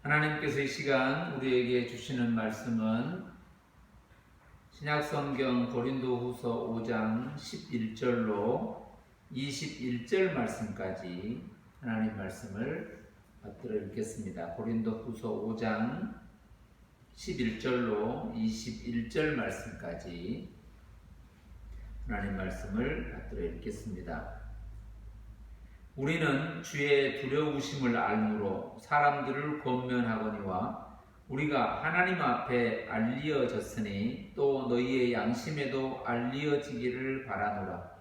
하나님께서 이 시간 우리에게 주시는 말씀은 신약성경 고린도후서 5장 11절로 21절 말씀까지 하나님 말씀을 받들어 읽겠습니다. 고린도후서 5장 11절로 21절 말씀까지 하나님 말씀을 받들어 읽겠습니다. 우리는 주의 두려우심을 알므로 사람들을 권면하거니와 우리가 하나님 앞에 알리어졌으니 또 너희의 양심에도 알리어지기를 바라노라.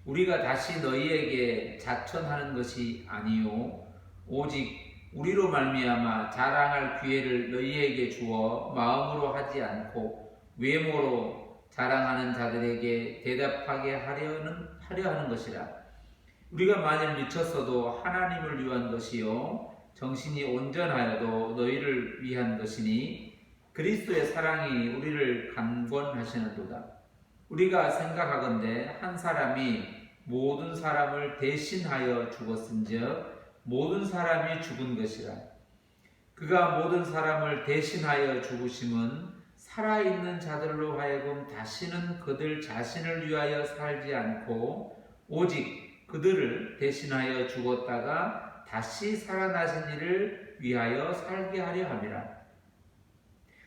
우리가 다시 너희에게 자천하는 것이 아니요 오직 우리로 말미암아 자랑할 기회를 너희에게 주어 마음으로 하지 않고 외모로 자랑하는 자들에게 대답하게 하려 하는 것이라. 우리가 만일 미쳤어도 하나님을 위한 것이요 정신이 온전하여도 너희를 위한 것이니 그리스도의 사랑이 우리를 강권하시는도다. 우리가 생각하건대 한 사람이 모든 사람을 대신하여 죽었은즉 모든 사람이 죽은 것이라. 그가 모든 사람을 대신하여 죽으심은 살아있는 자들로 하여금 다시는 그들 자신을 위하여 살지 않고 오직 그들을 대신하여 죽었다가 다시 살아나신 이를 위하여 살게 하려 함이라.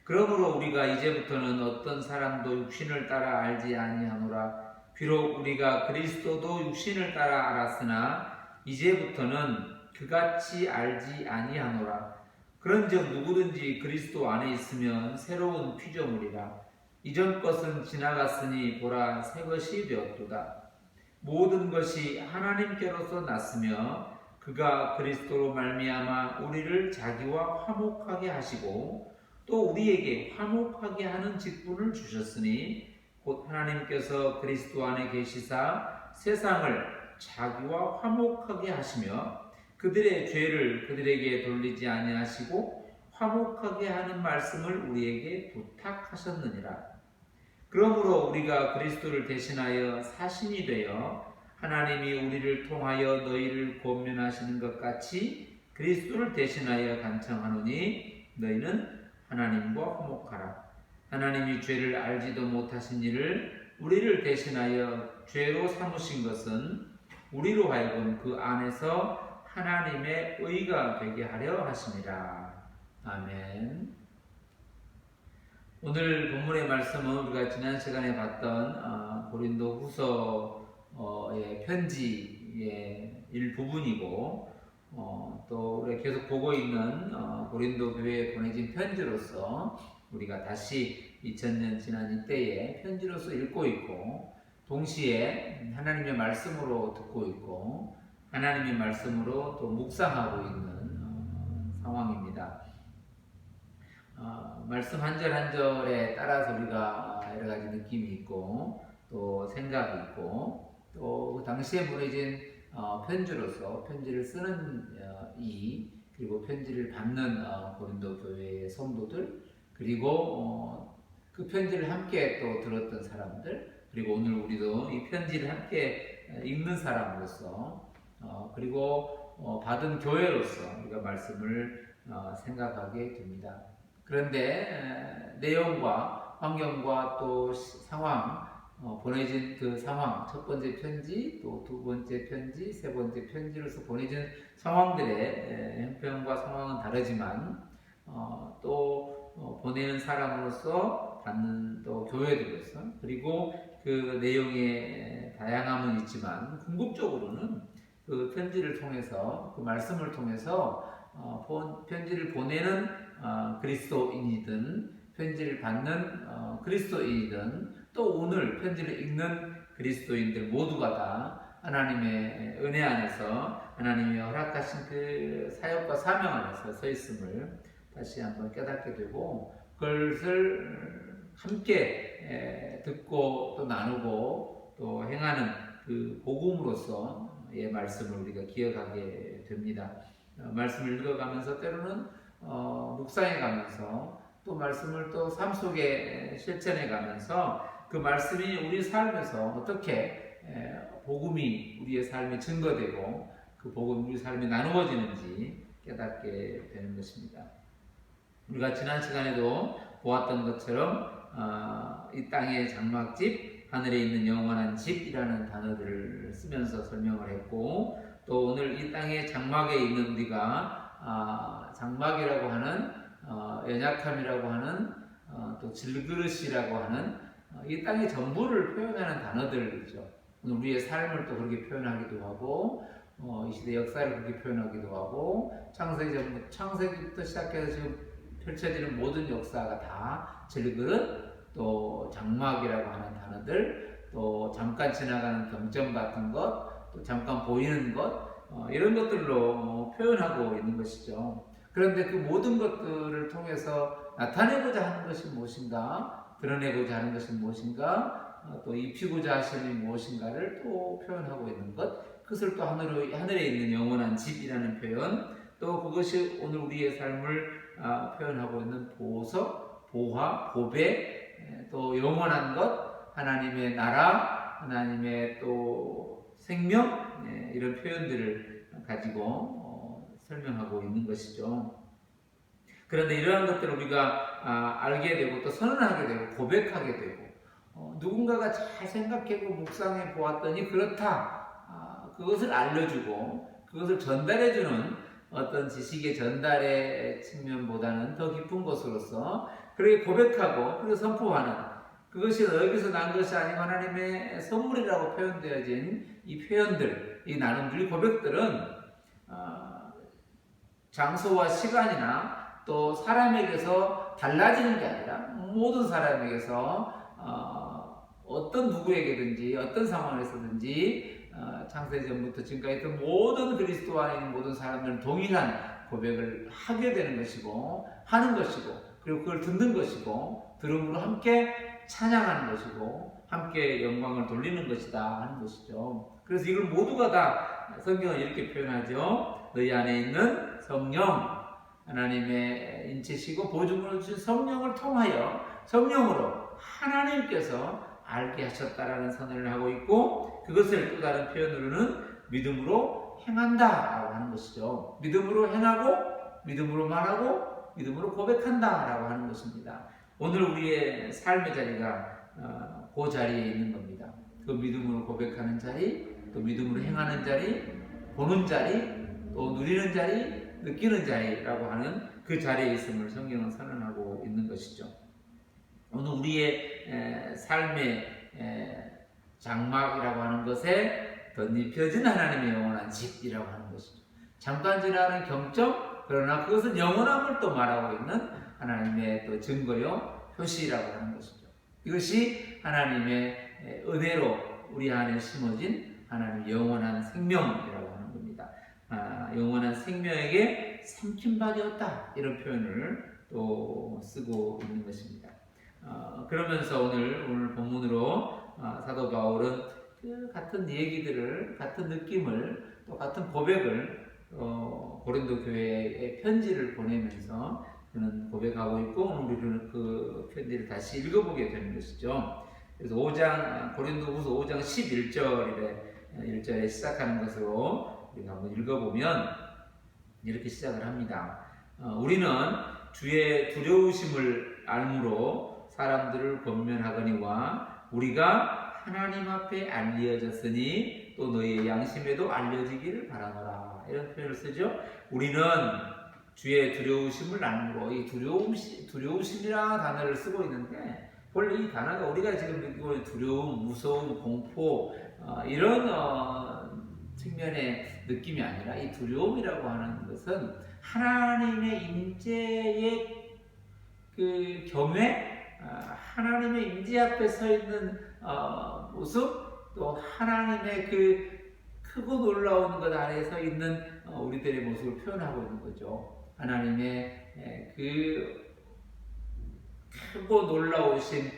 그러므로 우리가 이제부터는 어떤 사람도 육신을 따라 알지 아니하노라. 비록 우리가 그리스도도 육신을 따라 알았으나 이제부터는 그같이 알지 아니하노라. 그런즉 누구든지 그리스도 안에 있으면 새로운 피조물이라. 이전 것은 지나갔으니 보라 새 것이 되었도다. 모든 것이 하나님께로서 났으며 그가 그리스도로 말미암아 우리를 자기와 화목하게 하시고 또 우리에게 화목하게 하는 직분을 주셨으니 곧 하나님께서 그리스도 안에 계시사 세상을 자기와 화목하게 하시며 그들의 죄를 그들에게 돌리지 아니하시고 화목하게 하는 말씀을 우리에게 부탁하셨느니라. 그러므로 우리가 그리스도를 대신하여 사신이 되어 하나님이 우리를 통하여 너희를 권면하시는 것 같이 그리스도를 대신하여 간청하노니 너희는 하나님과 화목하라. 하나님이 죄를 알지도 못하신 이를 우리를 대신하여 죄로 삼으신 것은 우리로 하여금 그 안에서 하나님의 의가 되게 하려 하심이라. 아멘. 오늘 본문의 말씀은 우리가 지난 시간에 봤던 고린도 후서의 편지의 일부분이고 또 우리가 계속 보고 있는 고린도 교회에 보내진 편지로서 우리가 다시 2000년 지난 이때에 편지로서 읽고 있고 동시에 하나님의 말씀으로 듣고 있고 하나님의 말씀으로 또 묵상하고 있는 상황입니다. 말씀 한 절 한 절에 따라서 우리가 여러 가지 느낌이 있고 또 생각이 있고 또 그 당시에 보내진 편지로서 편지를 쓰는 그리고 편지를 받는 고린도 교회의 성도들 그리고 그 편지를 함께 또 들었던 사람들 그리고 오늘 우리도 이 편지를 함께 읽는 사람으로서 그리고 받은 교회로서 우리가 말씀을 생각하게 됩니다. 그런데 내용과 환경과 또 상황, 보내진 그 상황, 첫 번째 편지, 또 두 번째 편지, 세 번째 편지로서 보내진 상황들의 형편과 상황은 다르지만 또 보내는 사람으로서 받는 또 교회들로서 그리고 그 내용의 다양함은 있지만 궁극적으로는 그 편지를 통해서 그 말씀을 통해서 편지를 보내는 그리스도인이든 편지를 받는 그리스도인이든 또 오늘 편지를 읽는 그리스도인들 모두가 다 하나님의 은혜 안에서 하나님이 허락하신 그 사역과 사명 안에서 서 있음을 다시 한번 깨닫게 되고 그것을 함께 듣고 또 나누고 또 행하는 그 복음으로서의 말씀을 우리가 기억하게 됩니다. 말씀을 읽어가면서 때로는 묵상해 가면서 또 말씀을 또 삶 속에 실천해 가면서 그 말씀이 우리 삶에서 어떻게 복음이 우리의 삶에 증거되고 그 복음이 우리 삶에 나누어지는지 깨닫게 되는 것입니다. 우리가 지난 시간에도 보았던 것처럼 이 땅의 장막집, 하늘에 있는 영원한 집이라는 단어들을 쓰면서 설명을 했고, 또 오늘 이 땅의 장막에 있는 우리가 장막이라고 하는 연약함이라고 하는 또 질그릇이라고 하는 이 땅의 전부를 표현하는 단어들이죠. 오늘 우리의 삶을 또 그렇게 표현하기도 하고 이 시대 역사를 그렇게 표현하기도 하고 창세기부터 시작해서 지금 펼쳐지는 모든 역사가 다 질그릇, 또 장막이라고 하는 단어들, 또 잠깐 지나가는 경점 같은 것, 또 잠깐 보이는 것, 이런 것들로 표현하고 있는 것이죠. 그런데 그 모든 것들을 통해서 나타내고자 하는 것이 무엇인가, 드러내고자 하는 것이 무엇인가, 또 입히고자 하시는 무엇인가를 또 표현하고 있는 것, 그것을 또 하늘에 있는 영원한 집이라는 표현, 또 그것이 오늘 우리의 삶을 표현하고 있는 보석, 보화, 보배, 또 영원한 것, 하나님의 나라, 하나님의 또 생명, 이런 표현들을 가지고 설명하고 있는 것이죠. 그런데 이러한 것들을 우리가 알게 되고 또 선언하게 되고 고백하게 되고 누군가가 잘 생각하고 묵상해 보았더니 그렇다, 그것을 알려주고 그것을 전달해주는 어떤 지식의 전달의 측면보다는 더 깊은 것으로서 그렇게 고백하고 그리고 선포하는, 그것이 너에게서 난 것이 아니고 하나님의 선물이라고 표현되어진 이 표현들, 이 나눔들, 고백들은 장소와 시간이나 또 사람에게서 달라지는 게 아니라 모든 사람에게서 어떤 누구에게든지 어떤 상황에서든지 창세 전부터 지금까지 있던 모든 그리스도 안에 있는 모든 사람들은 동일한 고백을 하게 되는 것이고 하는 것이고, 그리고 그걸 듣는 것이고 들음으로 함께 찬양하는 것이고 함께 영광을 돌리는 것이다 하는 것이죠. 그래서 이걸 모두가 다 성경은 이렇게 표현하죠. 너희 안에 있는 성령, 하나님의 인체시고 보증으로 주신 성령을 통하여 성령으로 하나님께서 알게 하셨다라는 선언을 하고 있고, 그것을 또 다른 표현으로는 믿음으로 행한다라고 하는 것이죠. 믿음으로 행하고 믿음으로 말하고 믿음으로 고백한다라고 하는 것입니다. 오늘 우리의 삶의 자리가 그 자리에 있는 겁니다. 그 믿음으로 고백하는 자리, 또 믿음으로 행하는 자리, 보는 자리, 또 누리는 자리, 느끼는 자리라고 하는 그 자리에 있음을 성경은 선언하고 있는 것이죠. 오늘 우리의 삶의 장막이라고 하는 것에 덧입혀진 하나님의 영원한 집이라고 하는 것이죠. 잠깐 지나는 경점, 그러나 그것은 영원함을 또 말하고 있는 하나님의 또 증거요 표시라고 하는 것이죠. 이것이 하나님의 은혜로 우리 안에 심어진 하나님의 영원한 생명이라고 하는 겁니다. 영원한 생명에게 삼킨 바 되었다, 이런 표현을 또 쓰고 있는 것입니다. 그러면서 오늘 본문으로 사도 바울은 그 같은 얘기들을, 같은 느낌을, 또 같은 고백을 고린도 교회에 편지를 보내면서 그는 고백하고 있고, 오늘 우리는 그 편지를 다시 읽어보게 되는 것이죠. 그래서 고린도후서 5장 11절에 시작하는 것으로 우리가 한번 읽어보면 이렇게 시작을 합니다. 우리는 주의 두려우심을 알므로 사람들을 권면하거니와 우리가 하나님 앞에 알려졌으니 또 너희의 양심에도 알려지기를 바라노라, 이런 표현을 쓰죠. 우리는 주의 두려우심을 알므로, 이 두려우심이라는 단어를 쓰고 있는데, 원래 이 단어가 우리가 지금 느끼고 있는 두려움, 무서움, 공포, 이런 측면의 느낌이 아니라, 이 두려움이라고 하는 것은 하나님의 임재의 그 경외, 하나님의 임재 앞에 서 있는 모습, 또 하나님의 그 크고 놀라운 것 안에 서 있는 우리들의 모습을 표현하고 있는 거죠. 하나님의 그 크고 놀라우신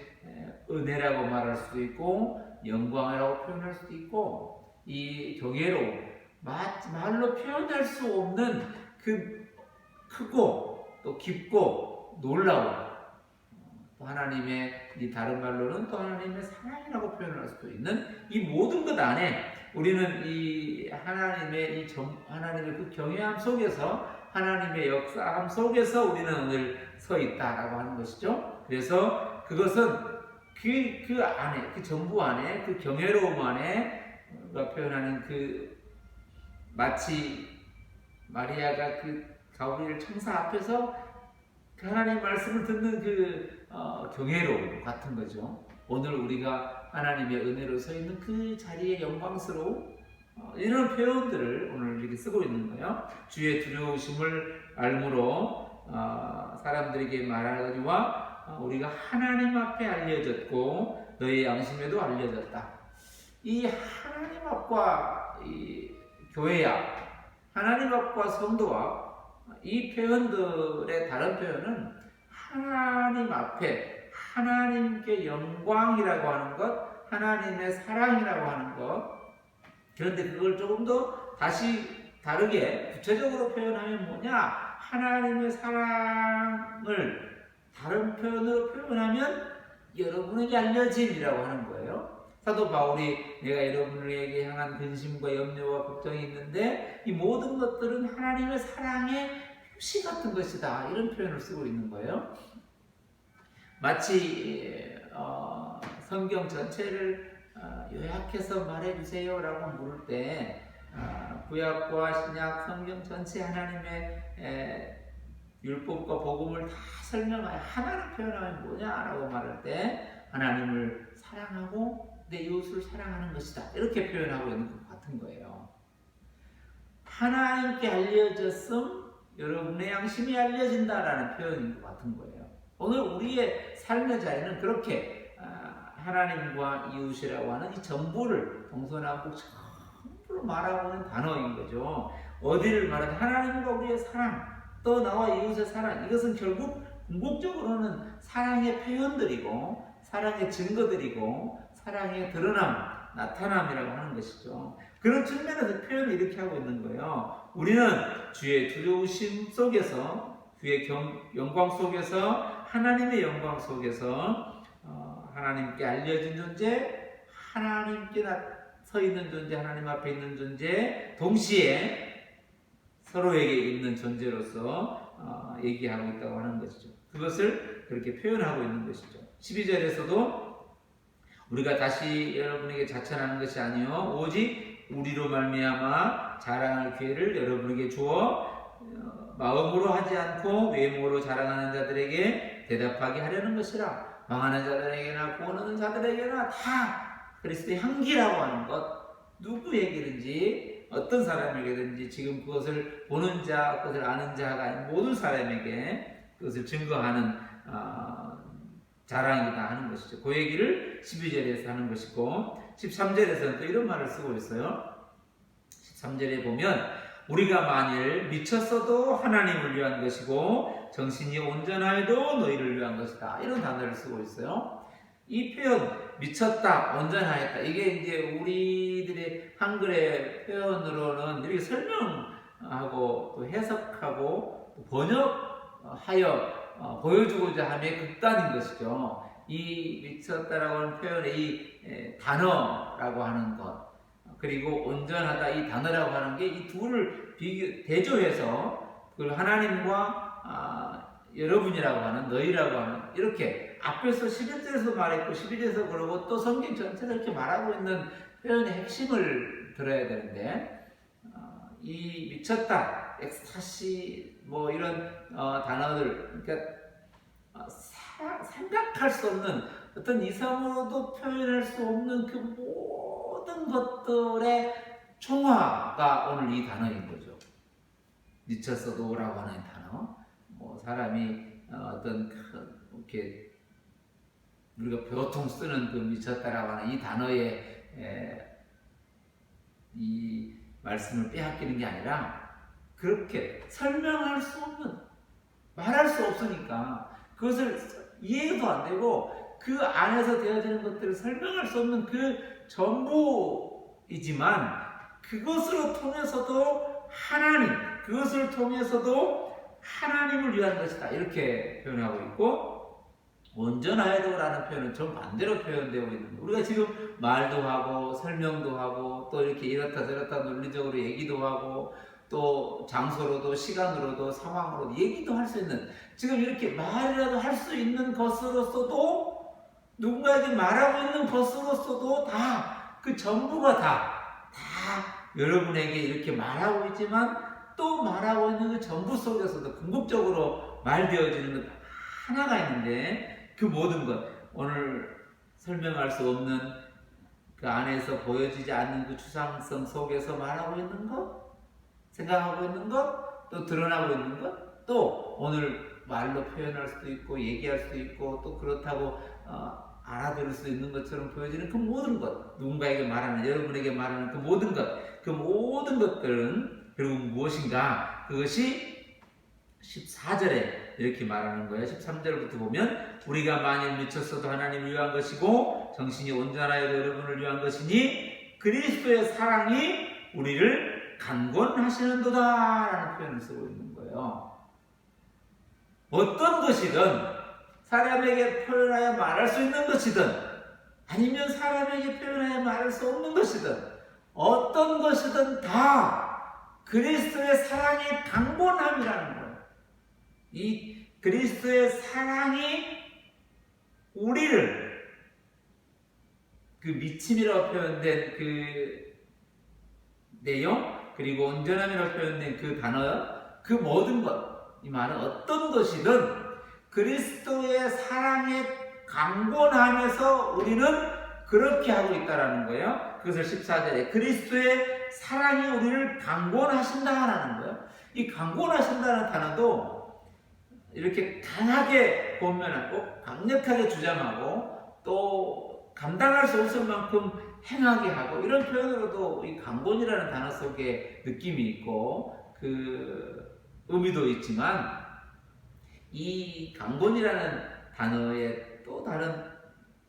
은혜라고 말할 수도 있고, 영광이라고 표현할 수도 있고, 이 경외로 말로 표현할 수 없는 그 크고 또 깊고 놀라운, 또 하나님의, 이 다른 말로는 또 하나님의 사랑이라고 표현할 수도 있는 이 모든 것 안에 우리는 이 하나님의 그 경외함 속에서 하나님의 역사함 속에서 우리는 오늘 서 있다라고 하는 것이죠. 그래서 그것은 그 안에, 그 전부 안에, 그 경외로움 안에 우리가 표현하는 그 마치 마리아가 그 가브리엘 천사 앞에서 그 하나님의 말씀을 듣는 그 경외로움 같은 거죠. 오늘 우리가 하나님의 은혜로 서 있는 그 자리에 영광스러움, 이런 표현들을 오늘 이렇게 쓰고 있는 거예요. 주의 두려우심을 알므로 사람들에게 말하거니와 우리가 하나님 앞에 알려졌고 너희 양심에도 알려졌다. 이 하나님 앞과 이 교회야, 하나님 앞과 성도와 이 표현들의 다른 표현은 하나님 앞에 하나님께 영광이라고 하는 것, 하나님의 사랑이라고 하는 것. 그런데 그걸 조금 더 다시 다르게 구체적으로 표현하면 뭐냐? 하나님의 사랑을 다른 표현으로 표현하면 여러분에게 알려짐이라고 하는 거예요. 사도 바울이 내가 여러분에게 향한 근심과 염려와 걱정이 있는데 이 모든 것들은 하나님의 사랑의 표시 같은 것이다, 이런 표현을 쓰고 있는 거예요. 마치 성경 전체를 요약해서 말해주세요 라고 물을 때 구약과 신약 성경 전체 하나님의 율법과 복음을 다 설명하여 하나를 표현하면 뭐냐라고 말할 때 하나님을 사랑하고 내 이웃을 사랑하는 것이다, 이렇게 표현하고 있는 것 같은 거예요. 하나님께 알려졌음, 여러분의 양심이 알려진다라는 표현인 것 같은 거예요. 오늘 우리의 삶의 자리는 그렇게 하나님과 이웃이라고 하는 이 전부를 동서남북 전부를 말하고 있는 단어인 거죠. 어디를 말하든 하나님과 우리의 사랑, 또 나와 이웃의 사랑, 이것은 결국 궁극적으로는 사랑의 표현들이고 사랑의 증거들이고 사랑의 드러남, 나타남이라고 하는 것이죠. 그런 측면에서 표현을 이렇게 하고 있는 거예요. 우리는 주의 두려우심 속에서, 주의 영광 속에서, 하나님의 영광 속에서 하나님께 알려진 존재, 하나님께 서 있는 존재, 하나님 앞에 있는 존재, 동시에 서로에게 있는 존재로서 얘기하고 있다고 하는 것이죠. 그것을 그렇게 표현하고 있는 것이죠. 12절에서도 우리가 다시 여러분에게 자천하는 것이 아니요 오직 우리로 말미암아 자랑할 기회를 여러분에게 주어 마음으로 하지 않고 외모로 자랑하는 자들에게 대답하게 하려는 것이라. 망하는 자들에게나 구원 얻는 자들에게나 다 그리스도의 향기라고 하는 것, 누구에게든지 어떤 사람에게든지 지금 그것을 보는 자, 그것을 아는 자가 아닌 모든 사람에게 그것을 증거하는 자랑이다 하는 것이죠. 그 얘기를 12절에서 하는 것이고 13절에서는 또 이런 말을 쓰고 있어요. 13절에 보면 우리가 만일 미쳤어도 하나님을 위한 것이고 정신이 온전하여도 너희를 위한 것이다, 이런 단어를 쓰고 있어요. 이 표현 미쳤다, 온전하였다, 이게 이제 우리들의 한글의 표현으로는 이렇게 설명하고 또 해석하고 또 번역하여 보여주고자 함의 극단인 것이죠. 이 미쳤다라고 하는 표현의 이 단어라고 하는 것, 그리고 온전하다 이 단어라고 하는 게 이 둘을 대조해서 그걸 하나님과 여러분이라고 하는, 너희라고 하는, 이렇게 앞에서 11절에서 말했고 12절에서 그러고 또 성경 전체를 이렇게 말하고 있는 표현의 핵심을 들어야 되는데 이 미쳤다, 엑스타시 뭐 이런 단어들, 그러니까 생각할 수 없는 어떤 이성으로도 표현할 수 없는 그 모든 것들의 총화가 오늘 이 단어인 거죠. 미쳤어도라고 하는 단어, 뭐 사람이 어떤 이렇게 우리가 보통 쓰는 그 미쳤다라고 하는 이 단어의 이 말씀을 빼앗기는 게 아니라 그렇게 설명할 수 없는, 말할 수 없으니까 그것을 이해도 안 되고 그 안에서 되어지는 것들을 설명할 수 없는 그 전부이지만 그것으로 통해서도 하나님, 그것을 통해서도 하나님을 위한 것이다, 이렇게 표현하고 있고 온전하여도라는 표현은 정반대로 표현되고 있는 거예요. 우리가 지금 말도 하고 설명도 하고 또 이렇게 이렇다 저렇다 논리적으로 얘기도 하고 또 장소로도 시간으로도 상황으로도 얘기도 할 수 있는, 지금 이렇게 말이라도 할 수 있는 것으로서도, 누군가에게 말하고 있는 것으로서도 다 그 전부가 다 여러분에게 이렇게 말하고 있지만, 또 말하고 있는 그 전부 속에서도 궁극적으로 말되어지는 것 하나가 있는데, 그 모든 것, 오늘 설명할 수 없는 그 안에서 보여지지 않는 그 추상성 속에서 말하고 있는 것, 생각하고 있는 것, 또 드러나고 있는 것, 또 오늘 말로 표현할 수도 있고 얘기할 수도 있고, 또 그렇다고 알아들을 수 있는 것처럼 보여지는 그 모든 것, 누군가에게 말하는, 여러분에게 말하는 그 모든 것, 그 모든 것들은 결국 무엇인가? 그것이 14절에 이렇게 말하는 거예요. 13절부터 보면, 우리가 만일 미쳤어도 하나님을 위한 것이고 정신이 온전하여도 여러분을 위한 것이니 그리스도의 사랑이 우리를 강권하시는도다 라는 표현을 쓰고 있는 거예요. 어떤 것이든, 사람에게 표현하여 말할 수 있는 것이든, 아니면 사람에게 표현하여 말할 수 없는 것이든, 어떤 것이든 다 그리스도의 사랑의 강권함이라는 거예요. 이 그리스도의 사랑이 우리를, 그 미침이라고 표현된 그 내용, 그리고 온전함이라고 표현된 그 단어, 그 모든 것, 이 말은 어떤 것이든 그리스도의 사랑에 강권하면서 우리는 그렇게 하고 있다라는 거예요. 그것을 14절에 그리스도의 사랑이 우리를 강권하신다라는 거예요. 이 강권하신다는 단어도 이렇게 강하게 권면하고 강력하게 주장하고 또 감당할 수 없을 만큼 행하게 하고, 이런 표현으로도 이 강권이라는 단어 속에 느낌이 있고 그 의미도 있지만, 이 강권이라는 단어의 또 다른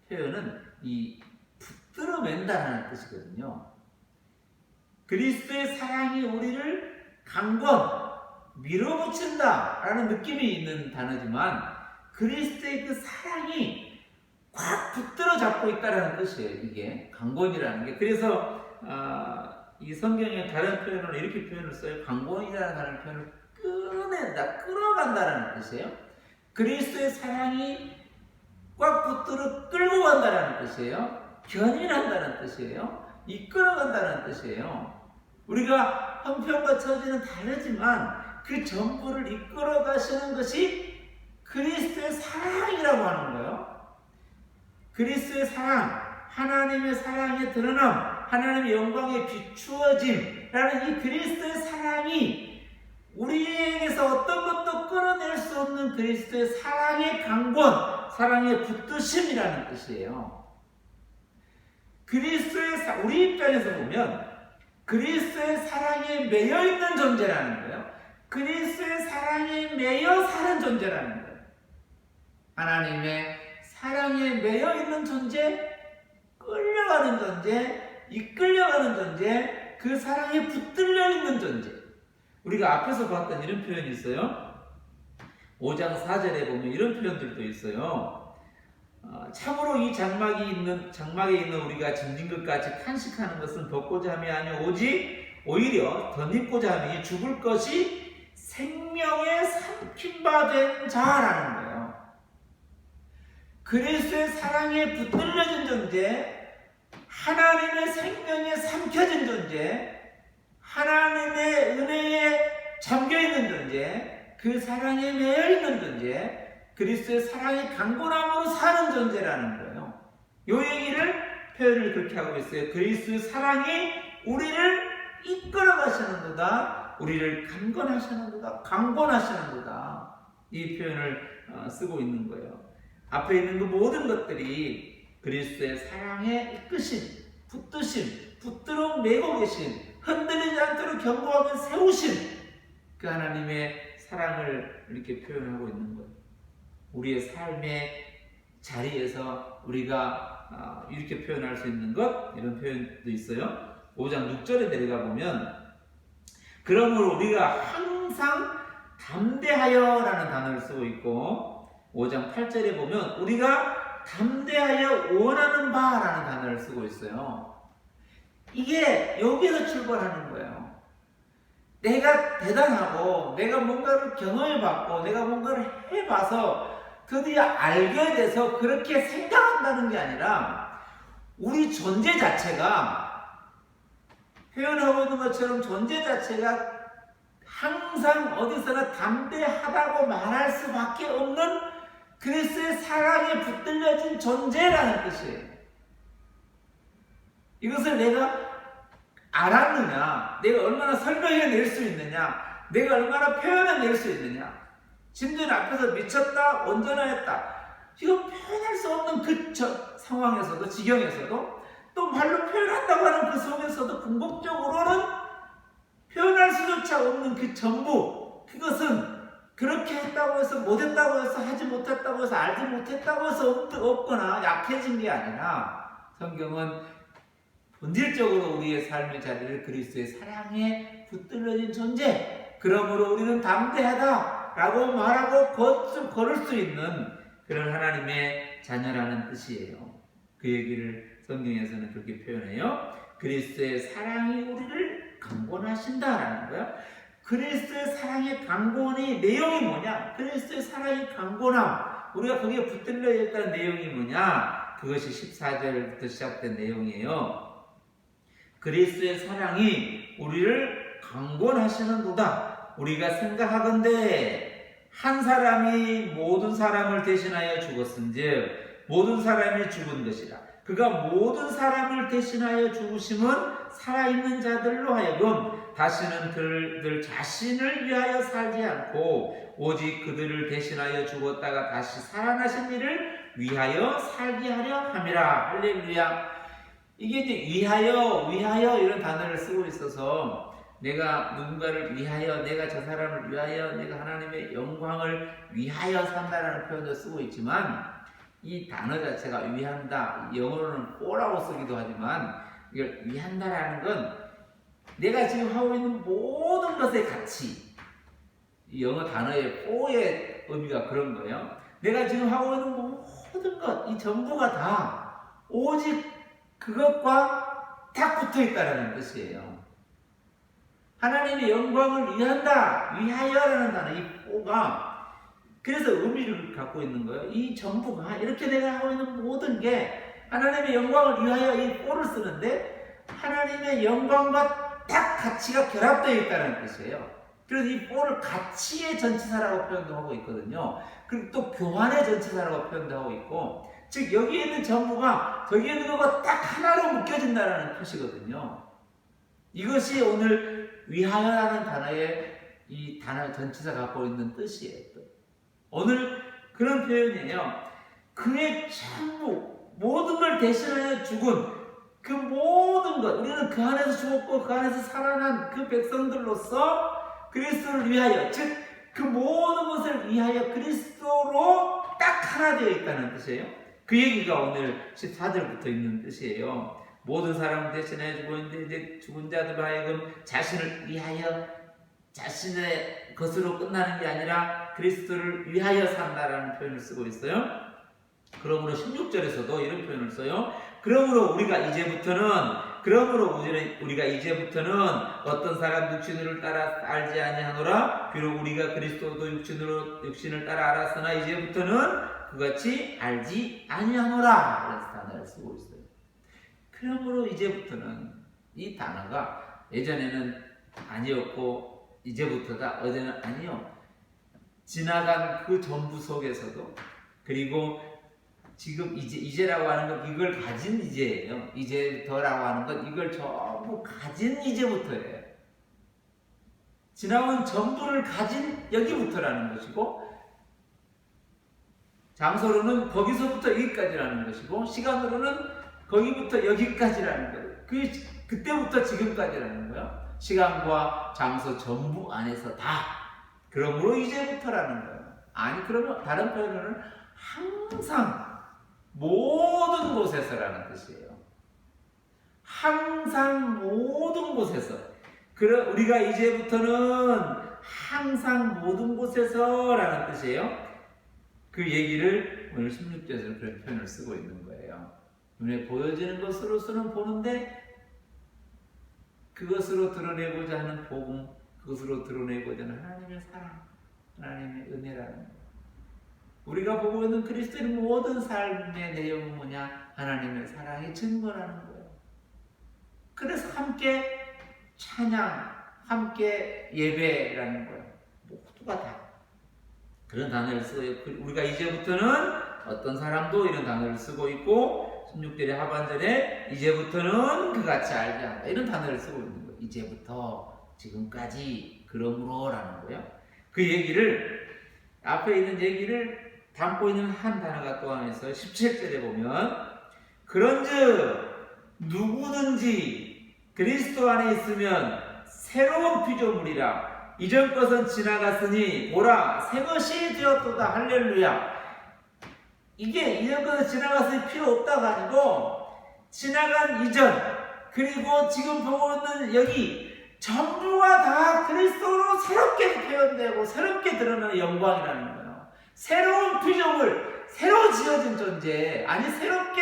표현은 이 붙들어맨다는 뜻이거든요. 그리스도의 사랑이 우리를 강권, 밀어붙인다라는 느낌이 있는 단어지만, 그리스도의 그 사랑이 꽉 붙들어 잡고 있다라는 뜻이에요. 이게 강권이라는 게. 그래서 이 성경의 다른 표현으로 이렇게 표현을 써요. 강권이라는 다른 표현을 끌어낸다, 끌어간다라는 뜻이에요. 그리스도의 사랑이 꽉 붙들어 끌고 간다라는 뜻이에요. 견인한다는 뜻이에요. 이끌어간다는 뜻이에요. 우리가 형편과 처지는 다르지만 그 전부를 이끌어 가시는 것이 그리스도의 사랑이라고 하는 거예요. 그리스도의 사랑, 하나님의 사랑의 드러남, 하나님의 영광에 비추어짐라는 이 그리스도의 사랑이 우리에게서 어떤 것도 끌어낼 수 없는 그리스도의 사랑의 강권, 사랑의 붙드심이라는 뜻이에요. 그리스도의 우리 입장에서 보면 그리스도의 사랑에 매여 있는 존재라는 거예요. 그리스도의 사랑에 매여 사는 존재라는 거예요. 하나님의 사랑에 매여 있는 존재, 끌려가는 존재, 이끌려가는 존재, 그 사랑에 붙들려 있는 존재. 우리가 앞에서 봤던 이런 표현이 있어요. 5장 4절에 보면 이런 표현들도 있어요. 참으로 이 장막에 있는 우리가 짐진 것 같이 탄식하는 것은 벗고자 함이 아니오 오직 오히려 덧입고자 함이 죽을 것이 생명에 삼킨 바 된 자라는 거예요. 그리스도의 사랑에 붙들려진 존재, 하나님의 생명에 삼켜진 존재, 하나님의 은혜에 잠겨있는 존재, 그 사랑에 매여있는 존재, 그리스도의 사랑이 강건함으로 사는 존재라는 거예요. 이 얘기를, 표현을 그렇게 하고 있어요. 그리스도의 사랑이 우리를 이끌어 가시는도다, 우리를 강건하시는도다, 강건하시는도다, 이 표현을 쓰고 있는 거예요. 앞에 있는 그 모든 것들이 그리스도의 사랑에 이끄신, 붙드신, 붙들어 매고 계신, 흔들리지 않도록 견고하게 세우신 그 하나님의 사랑을 이렇게 표현하고 있는 거예요. 우리의 삶의 자리에서 우리가 이렇게 표현할 수 있는 것, 이런 표현도 있어요. 5장 6절에 내려가 보면, 그러므로 우리가 항상 담대하여 라는 단어를 쓰고 있고, 5장 8절에 보면 우리가 담대하여 원하는 바 라는 단어를 쓰고 있어요. 이게 여기서 출발하는 거예요. 내가 대단하고 내가 뭔가를 경험해봤고 내가 뭔가를 해봐서 드디어 알게 돼서 그렇게 생각한다는 게 아니라 우리 존재 자체가 표현하고 있는 것처럼 존재 자체가 항상 어디서나 담대하다고 말할 수밖에 없는 그리스도의 사랑에 붙들려진 존재라는 뜻이에요. 이것을 내가 알았느냐, 내가 얼마나 설명해낼 수 있느냐, 내가 얼마나 표현해낼 수 있느냐. 심지어 앞에서 미쳤다, 온전하였다, 이거 표현할 수 없는 그 상황에서도, 지경에서도 또 말로 표현한다고 하는 그 속에서도 궁극적으로는 표현할 수조차 없는 그 전부, 그것은 그렇게 했다고 해서 못했다고 해서 하지 못했다고 해서 알지 못했다고 해서 없거나 약해진 게 아니라 성경은 본질적으로 우리의 삶의 자리를 그리스도의 사랑에 붙들려진 존재, 그러므로 우리는 담대하다 라고 말하고 걸을 수 있는 그런 하나님의 자녀라는 뜻이에요. 그 얘기를 성경에서는 그렇게 표현해요. 그리스도의 사랑이 우리를 강권하신다라는 거예요. 그리스도의 사랑의 강권의 내용이 뭐냐? 그리스도의 사랑의 강권함, 우리가 거기에 붙들려 있다는 내용이 뭐냐? 그것이 14절부터 시작된 내용이에요. 그리스도의 사랑이 우리를 강권하시는도다. 우리가 생각하건대 한 사람이 모든 사람을 대신하여 죽었은즉 모든 사람이 죽은 것이라. 그가 모든 사람을 대신하여 죽으심은 살아있는 자들로 하여금 다시는 그들 자신을 위하여 살지 않고 오직 그들을 대신하여 죽었다가 다시 살아나신 이를 위하여 살게 하려 함이라. 할렐루야. 이게 이제 위하여 이런 단어를 쓰고 있어서 내가 누군가를 위하여, 내가 저 사람을 위하여, 내가 하나님의 영광을 위하여 산다라는 표현도 쓰고 있지만 이 단어 자체가 위한다, 영어로는 for라고 쓰기도 하지만 이걸 위한다라는 건 내가 지금 하고 있는 모든 것의 가치, 이 영어 단어의 for의 의미가 그런 거예요. 내가 지금 하고 있는 모든 것, 이 전부가 다 오직 그것과 딱 붙어 있다라는 뜻이에요. 하나님의 영광을 위한다, 위하여라는 단어, 이 for가 그래서 의미를 갖고 있는 거예요. 이 전부가 이렇게 내가 하고 있는 모든 게 하나님의 영광을 위하여 이 for를 쓰는데 하나님의 영광과 딱 가치가 결합되어 있다는 뜻이에요. 그래서 이 for를 가치의 전치사라고 표현도 하고 있거든요. 그리고 또 교환의 전치사라고 표현도 하고 있고, 즉 여기에 있는 전부가 저기에 있는 것과 딱 하나로 묶여진다는 뜻이거든요. 이것이 오늘 위하여라는 단어의 이 단어 전치사가 갖고 있는 뜻이에요. 오늘 그런 표현이에요. 그의 전부, 모든 걸 대신하여 죽은 그 모든 것, 우리는 그 안에서 죽었고 그 안에서 살아난 그 백성들로서 그리스도를 위하여, 즉 그 모든 것을 위하여 그리스도로 딱 하나 되어 있다는 뜻이에요. 그 얘기가 오늘 14절부터 있는 뜻이에요. 모든 사람을 대신하여 죽고 있는데 이제 죽은 자들 하여금 자신을 위하여 자신의 것으로 끝나는 게 아니라 그리스도를 위하여 산다라는 표현을 쓰고 있어요. 그러므로 16절에서도 이런 표현을 써요. 그러므로 우리가 이제부터는 어떤 사람 육신을 따라 알지 아니하노라. 비록 우리가 그리스도도 육신을 따라 알았으나 이제부터는 그같이 알지 아니하노라. 이런 단어를 쓰고 있어요. 그러므로 이제부터는, 이 단어가 예전에는 아니었고 이제부터다, 어제는 아니요. 지나간 그 전부 속에서도, 그리고 지금 이제라고 하는 건 이걸 가진 이제예요. 이제부터라고 하는 건 이걸 전부 가진 이제부터예요. 지나온 전부를 가진 여기부터라는 것이고, 장소로는 거기서부터 여기까지라는 것이고, 시간으로는 거기부터 여기까지라는 거예요. 그때부터 지금까지라는 거예요. 시간과 장소 전부 안에서 다. 그러므로 이제부터라는 거예요. 아니, 그러면 다른 표현으로는 항상 모든 곳에서라는 뜻이에요. 항상 모든 곳에서. 우리가 이제부터는 항상 모든 곳에서라는 뜻이에요. 그 얘기를 오늘 16절에서 그런 표현을 쓰고 있는 거예요. 눈에 보여지는 것으로서는 보는데 그것으로 드러내고자 하는 복음, 그것으로 드러내고자 하는 하나님의 사랑, 하나님의 은혜라는 거예요. 우리가 보고 있는 그리스도의 모든 삶의 내용은 뭐냐? 하나님의 사랑의 증거라는 거예요. 그래서 함께 찬양, 함께 예배라는 거예요. 모두가 다 그런 단어를 써요. 우리가 이제부터는 어떤 사람도 이런 단어를 쓰고 있고 16절의 하반절에 이제부터는 그같이 알게 한다 이런 단어를 쓰고 있는 거예요. 이제부터 지금까지 그러므로라는 거예요. 그 얘기를 앞에 있는 얘기를 담고 있는 한 단어가 또 하나 있어요. 17절에 보면 그런즉 누구든지 그리스도 안에 있으면 새로운 피조물이라 이전 것은 지나갔으니 보라 새 것이 되었도다. 할렐루야. 이게 이전 것은 지나갔으니 필요 없다가 아니고 지나간 이전 그리고 지금 보고 있는 여기 전부가 다 그리스도로 새롭게 표현되고 새롭게 드러나는 영광이라는 거예요. 새로운 피조물, 새로 지어진 존재, 아니 새롭게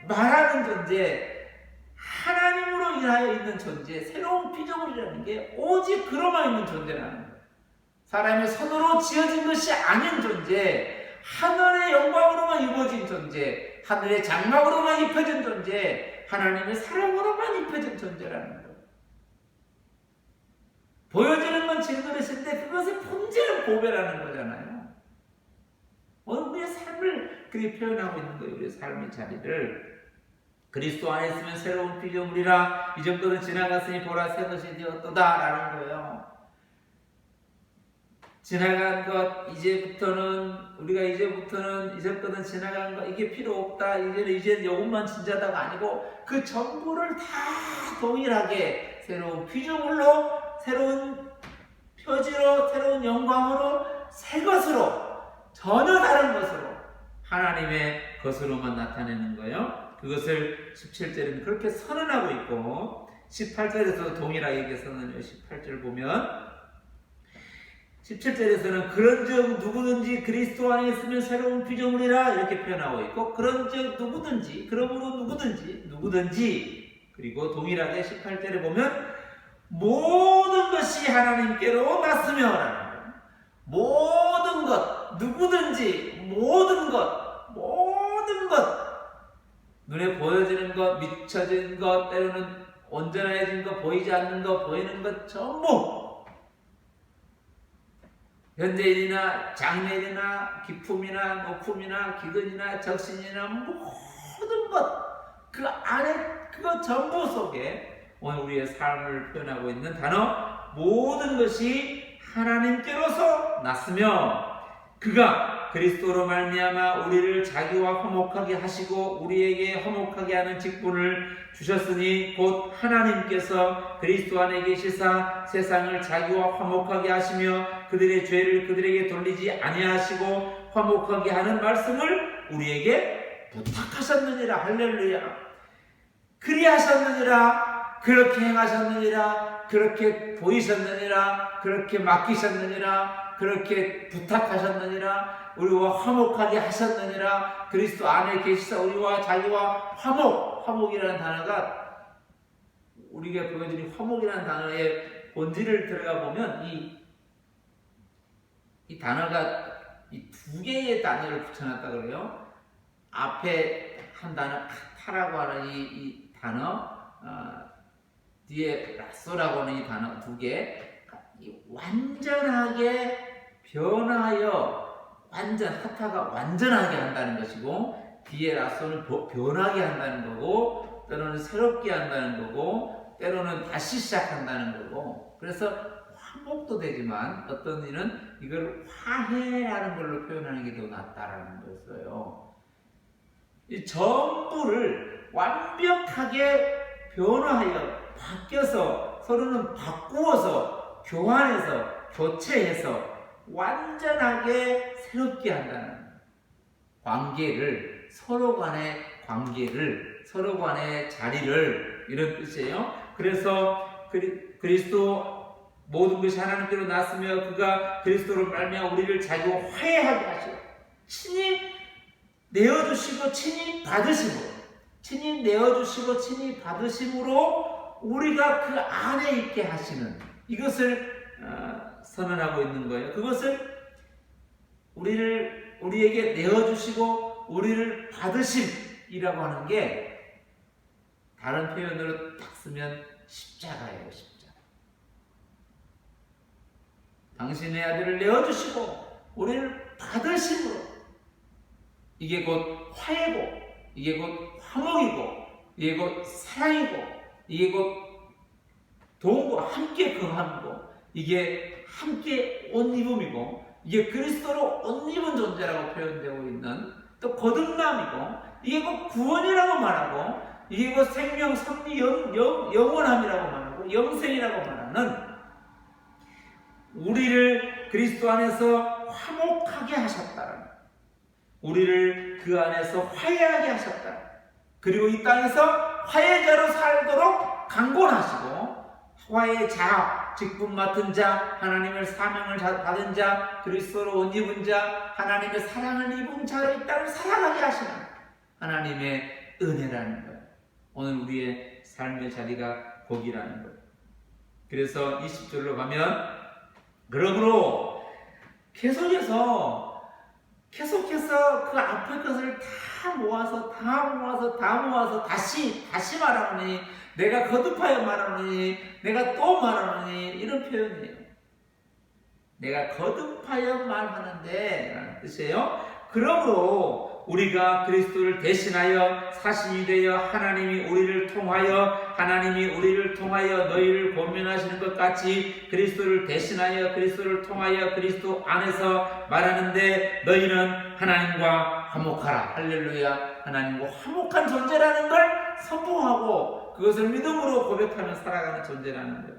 말하는 존재, 하나님으로 인하여 있는 존재, 새로운 피조물이라는 게 오직 그로만 있는 존재라는 거예요. 사람의 손으로 지어진 것이 아닌 존재, 하늘의 영광으로만 입어진 존재, 하늘의 장막으로만 입혀진 존재, 하나님의 사랑으로만 입혀진 존재라는 거예요. 보여지는 건 질그릇인데 그것의 본질은 보배라는 거잖아요. 우리의 삶을 그렇게 표현하고 있는 거예요. 우리의 삶의 자리를 그리스도 안에 있으면 새로운 피조물이라 이전 것은 지나갔으니 보라 새 것이 되었도다 라는 거예요. 지나간 것 우리가 이제부터는 이전 것은 지나간 것 이게 필요 없다. 이제는 이것만 진짜다가 아니고 그 전부를 다 동일하게 새로운 피조물로 새로운 표지로 새로운 영광으로 새 것으로 전혀 다른 것으로 하나님의 것으로만 나타내는 거예요. 그것을 17절에는 그렇게 선언하고 있고 18절에서도 동일하게 이렇게 선언해요. 18절 보면 17절에서는 그런즉 누구든지 그리스도 안에 있으면 새로운 피조물이라 이렇게 표현하고 있고 그런즉 누구든지 그러므로 누구든지 그리고 동일하게 18절에 보면 모든 것이 하나님께로 났으며 라는 거예요. 모든 것 누구든지 모든 것 눈에 보여지는 것 미쳐진 것 때로는 온전해진 것 보이지 않는 것 보이는 것 전부 현재일이나 장래일이나 기품이나 높음이나 기근이나 적신이나 모든 것 그 안에 그것 전부 속에 오늘 우리의 삶을 표현하고 있는 단어 모든 것이 하나님께로서 났으며 그가 그리스도로 말미암아 우리를 자기와 화목하게 하시고 우리에게 화목하게 하는 직분을 주셨으니 곧 하나님께서 그리스도 안에 계시사 세상을 자기와 화목하게 하시며 그들의 죄를 그들에게 돌리지 아니하시고 화목하게 하는 말씀을 우리에게 부탁하셨느니라. 할렐루야. 그리하셨느니라. 그렇게 행하셨느니라. 그렇게 보이셨느니라. 그렇게 맡기셨느니라. 그렇게 부탁하셨느니라. 우리와 화목하게 하셨느니라. 그리스도 안에 계시사 우리와 자기와 화목이라는 단어가 우리가 보여드린 화목이라는 단어의 본질을 들어가 보면 이 단어가 이 두 개의 단어를 붙여놨다 그래요. 앞에 한 단어 카타라고 하는 이 단어 뒤에 라쏘라고 하는 이 단어 두 개 완전하게 변하여 카타가 완전하게 한다는 것이고 뒤에 라쏘는 변하게 한다는 거고 때로는 새롭게 한다는 거고 때로는 다시 시작한다는 거고 그래서 화목도 되지만 어떤 이는 이걸 화해라는 걸로 표현하는 게 더 낫다라는 거였어요. 이 전부를 완벽하게 변화하여 바뀌어서 서로는 바꾸어서 교환해서 교체해서 완전하게 새롭게 한다는 관계를 서로 간의 자리를 이런 뜻이에요. 그래서 그리스도 모든 것이 하나님께로 났으며 그가 그리스도로 말미암아 우리를 자기와 화해하게 하시고 친히 내어주시고 친히 내어주시고 친히 받으심으로 우리가 그 안에 있게 하시는 이것을 선언하고 있는 거예요. 그것을 우리에게 내어주시고 우리를 받으심이라고 하는 게 다른 표현으로 딱 쓰면 십자가예요. 십자가. 당신의 아들을 내어주시고 우리를 받으심으로, 이게 곧 화해고, 이게 곧 화목이고, 이게 곧 사랑이고, 이게 곧 도움과 함께 거함이고, 이게 함께 옷 입음이고, 이게 그리스도로 옷 입은 존재라고 표현되고 있는 또 거듭남이고, 이게 곧 구원이라고 말하고, 이게 곧 생명, 섭리, 영원함이라고 말하고, 영생이라고 말하는, 우리를 그리스도 안에서 화목하게 하셨다는, 우리를 그 안에서 화해하게 하셨다. 그리고 이 땅에서 화해자로 살도록 강권하시고, 화해자, 직분 맡은 자, 하나님의 사명을 받은 자, 그리스도로 옷 입은 자, 하나님의 사랑을 입은 자로 이 땅을 살아가게 하시는 하나님의 은혜라는 거예요. 오늘 우리의 삶의 자리가 거기라는 거예요. 그래서 20절로 가면, 그러므로 계속해서 그 앞의 것을 다 모아서 다시 말하노니, 내가 거듭하여 말하노니, 내가 또 말하노니, 이런 표현이에요. 내가 거듭하여 말하는데 라는 뜻이에요. 그러므로 우리가 그리스도를 대신하여 사신이 되어 하나님이 우리를 통하여 너희를 권면하시는 것 같이 그리스도를 대신하여 그리스도를 통하여 그리스도 안에서 말하는데, 너희는 하나님과 화목하라. 할렐루야. 하나님과 화목한 존재라는 걸 선포하고 그것을 믿음으로 고백하며 살아가는 존재라는 거예요.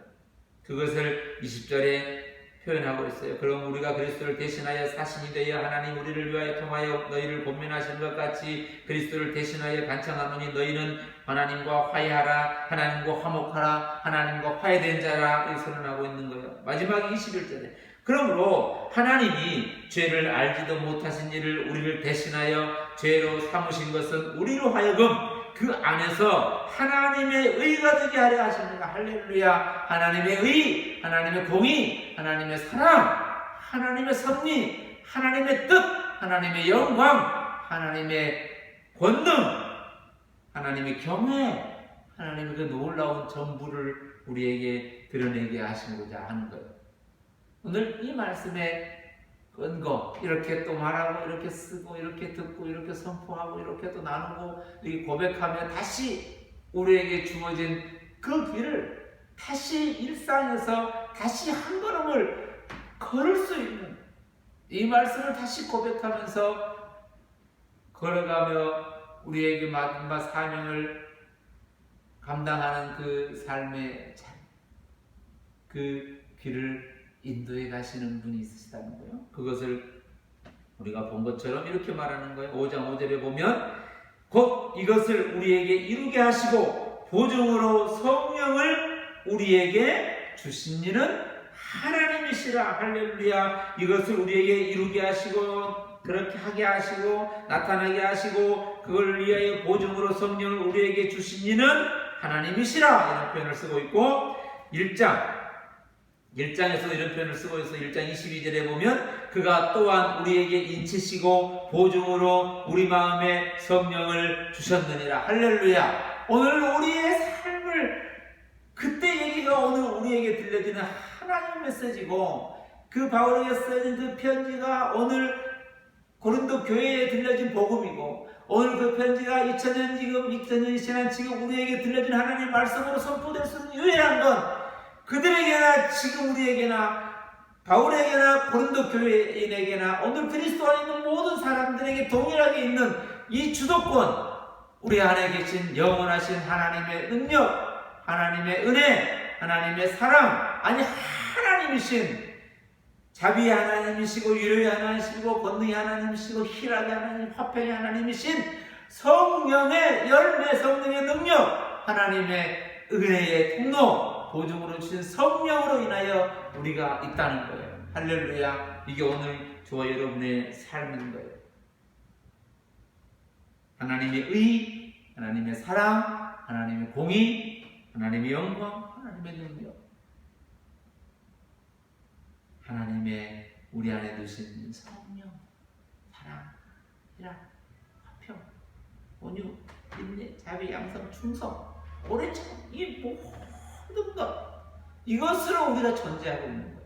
그것을 20절에 표현하고 있어요. 그럼 우리가 그리스도를 대신하여 사신이 되어 하나님 우리를 위하여 통하여 너희를 권면하시는 것 같이 그리스도를 대신하여 간청하노니, 너희는 하나님과 화해하라, 하나님과 화목하라, 하나님과 화해된 자라, 이 선언하고 있는 거예요. 마지막 21절에 그러므로 하나님이 죄를 알지도 못하신 이를 우리를 대신하여 죄로 삼으신 것은 우리로 하여금 그 안에서 하나님의 의가 되게 하려 하십니다. 할렐루야. 하나님의 의, 하나님의 공의, 하나님의 사랑, 하나님의 섭리, 하나님의 뜻, 하나님의 영광, 하나님의 권능, 하나님의 경외, 하나님의 그 놀라운 전부를 우리에게 드러내게 하시고자 하는 거예요. 오늘 이 말씀에 근거, 이렇게 또 말하고, 이렇게 쓰고, 이렇게 듣고, 이렇게 선포하고, 이렇게 또 나누고, 이렇게 고백하며 다시 우리에게 주어진 그 길을 다시 일상에서 다시 한 걸음을 걸을 수 있는, 이 말씀을 다시 고백하면서 걸어가며 우리에게 마지막 사명을 감당하는 그 삶의 그 길을 인도에 가시는 분이 있으시다는 거예요. 그것을 우리가 본 것처럼 이렇게 말하는 거예요. 5장 5절에 보면, 곧 이것을 우리에게 이루게 하시고 보증으로 성령을 우리에게 주신 이는 하나님이시라. 할렐루야. 이것을 우리에게 이루게 하시고 그렇게 하게 하시고 나타나게 하시고 그걸 위하여 보증으로 성령을 우리에게 주신 이는 하나님이시라. 이런 표현을 쓰고 있고, 1장에서 이런 표현을 쓰고 있어. 1장 22절에 보면, 그가 또한 우리에게 인치시고 보증으로 우리 마음에 성령을 주셨느니라. 할렐루야. 오늘 우리의 삶을, 그때 얘기가 오늘 우리에게 들려지는 하나님의 메시지고, 그 바울에게 써진 그 편지가 오늘 고린도 교회에 들려진 복음이고, 오늘 그 편지가 2000년이 지난 지금 우리에게 들려진 하나님의 말씀으로 선포될 수 있는 유일한 건, 그들에게나 지금 우리에게나 바울에게나 고린도 교회인에게나 오늘 그리스도 안에 있는 모든 사람들에게 동일하게 있는 이 주도권, 우리 안에 계신 영원하신 하나님의 능력, 하나님의 은혜, 하나님의 사랑, 아니 하나님이신 자비의 하나님이시고 위로의 하나님이시고 권능의 하나님이시고 희락의 하나님, 화평의 하나님이신 성령의 열매, 성령의 능력, 하나님의 은혜의 통로, 보증으로 주신 성령으로 인하여 우리가 있다는 거예요. 할렐루야. 이게 오늘 저와 여러분의 삶인 거예요. 하나님의 의, 하나님의 사랑, 하나님의 공의, 하나님의 영광, 하나님의 능력. 하나님의 우리 안에 두신 성령, 사랑, 희락, 화평, 온유, 인내, 자비, 양성, 충성, 오래 참, 이 모든 것, 이것으로 우리가 존재하고 있는 거예요.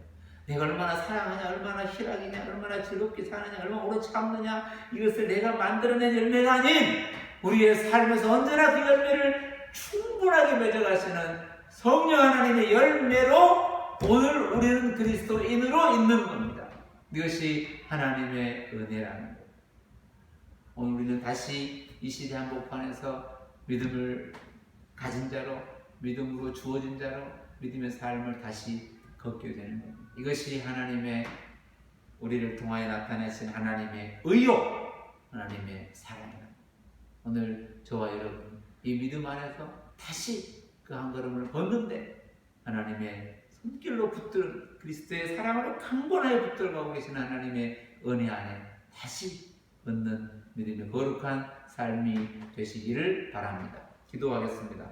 내가 얼마나 사랑하냐, 얼마나 희락이냐, 얼마나 즐겁게 사느냐, 얼마나 오래 참느냐, 이것을 내가 만들어낸 열매가 아닌 우리의 삶에서 언제나 그 열매를 충분하게 맺어가시는 성령 하나님의 열매로 오늘 우리는 그리스도인으로 있는 겁니다. 이것이 하나님의 은혜라는 거예요. 오늘 우리는 다시 이 시대 한복판에서 믿음을 가진 자로, 믿음으로 주어진 자로 믿음의 삶을 다시 걷게 되는 겁니다. 이것이 하나님의 우리를 통하여 나타내신 하나님의 의요, 하나님의 사랑입니다. 오늘 저와 여러분 이 믿음 안에서 다시 그 한 걸음을 걷는데 하나님의 손길로 붙들어 그리스도의 사랑으로 강건하게 붙들어가고 계신 하나님의 은혜 안에 다시 걷는 믿음의 거룩한 삶이 되시기를 바랍니다. 기도하겠습니다.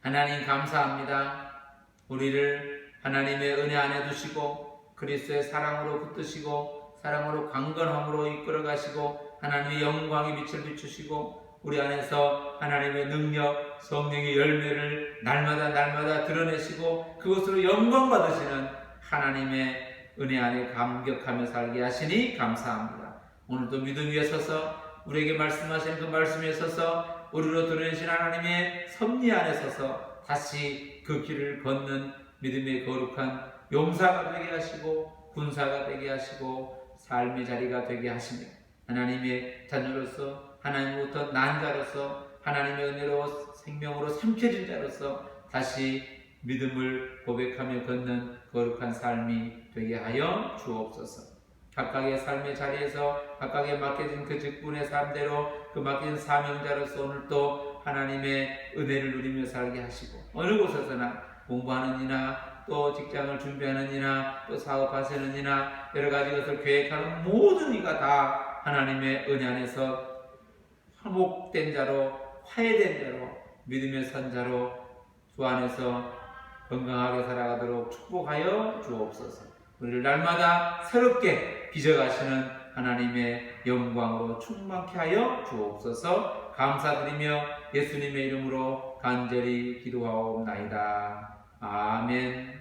하나님 감사합니다. 우리를 하나님의 은혜 안에 두시고 그리스도의 사랑으로 붙드시고 사랑으로 강건함으로 이끌어 가시고 하나님의 영광의 빛을 비추시고 우리 안에서 하나님의 능력, 성령의 열매를 날마다 드러내시고 그것으로 영광 받으시는 하나님의 은혜 안에 감격하며 살게 하시니 감사합니다. 오늘도 믿음 위에 서서 우리에게 말씀하시는 그 말씀에 서서 우리로 드러내신 하나님의 섭리 안에 서서 다시 그 길을 걷는 믿음의 거룩한 용사가 되게 하시고 군사가 되게 하시고 삶의 자리가 되게 하시며 하나님의 자녀로서 하나님으로부터 난 자로서 하나님의 은혜로 생명으로 삼켜진 자로서 다시 믿음을 고백하며 걷는 거룩한 삶이 되게 하여 주옵소서. 각각의 삶의 자리에서 각각에 맡겨진 그 직분의 삶대로 그 맡겨진 사명자로서 오늘도 하나님의 은혜를 누리며 살게 하시고 어느 곳에서나 공부하는 이나 또 직장을 준비하는 이나 또 사업하시는 이나 여러 가지 것을 계획하는 모든 이가 다 하나님의 은혜 안에서 화목된 자로 화해된 자로 믿음의 선자로 주 안에서 건강하게 살아가도록 축복하여 주옵소서. 우리를 날마다 새롭게 빚어가시는 하나님의 영광으로 충만케 하여 주옵소서. 감사드리며 예수님의 이름으로 간절히 기도하옵나이다. 아멘.